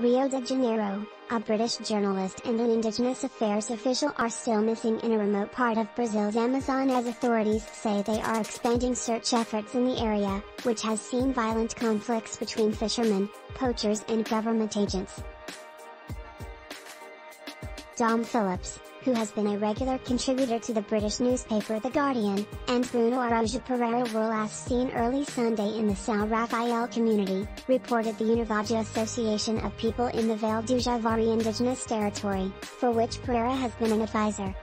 Rio de Janeiro, a British journalist and an Indigenous Affairs official are still missing in a remote part of Brazil's Amazon as authorities say they are expanding search efforts in the area, which has seen violent conflicts between fishermen, poachers and government agents. Dom Phillips, who has been a regular contributor to the British newspaper The Guardian, and Bruno Araújo Pereira were last seen early Sunday in the São Rafael community, reported the Univage Association of People in the Vale do Javari Indigenous Territory, for which Pereira has been an advisor.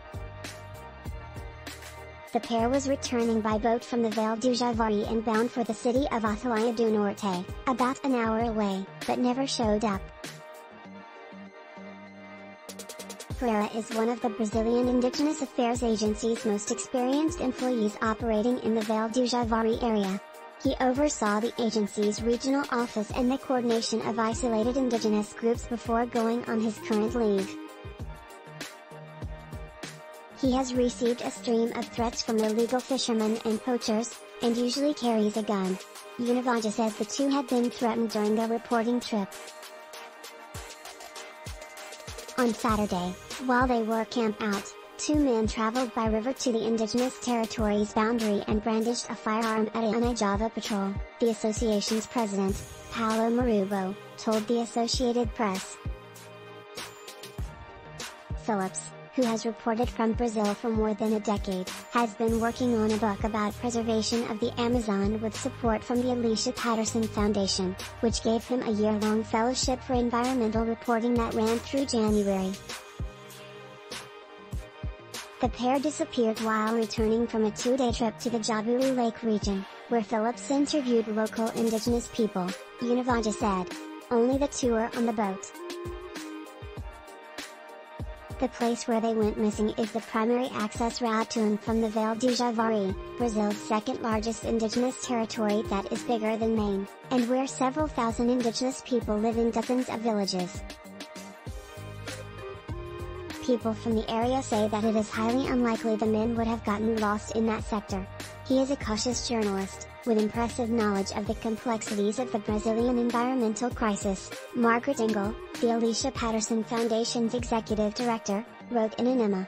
The pair was returning by boat from the Vale do Javari and bound for the city of Atalaia do Norte, about an hour away, but never showed up. Pereira is one of the Brazilian Indigenous Affairs Agency's most experienced employees operating in the Vale do Javari area. He oversaw the agency's regional office and the coordination of isolated indigenous groups before going on his current leave. He has received a stream of threats from illegal fishermen and poachers, and usually carries a gun. Univage says the two had been threatened during a reporting trip. On Saturday, while they were camped out, two men traveled by river to the indigenous territory's boundary and brandished a firearm at a Java patrol, the association's president, Paulo Marubo, told the Associated Press. Phillips, who has reported from Brazil for more than a decade, has been working on a book about preservation of the Amazon with support from the Alicia Patterson Foundation, which gave him a year-long fellowship for environmental reporting that ran through January. The pair disappeared while returning from a two-day trip to the Jabu Lake region, where Phillips interviewed local indigenous people, Univage said. Only the two are on the boat. The place where they went missing is the primary access route to and from the Vale do Javari, Brazil's second-largest indigenous territory that is bigger than Maine, and where several thousand indigenous people live in dozens of villages. People from the area say that it is highly unlikely the men would have gotten lost in that sector. He is a cautious journalist, with impressive knowledge of the complexities of the Brazilian environmental crisis, Margaret Engel, the Alicia Patterson Foundation's executive director, wrote in an EMA.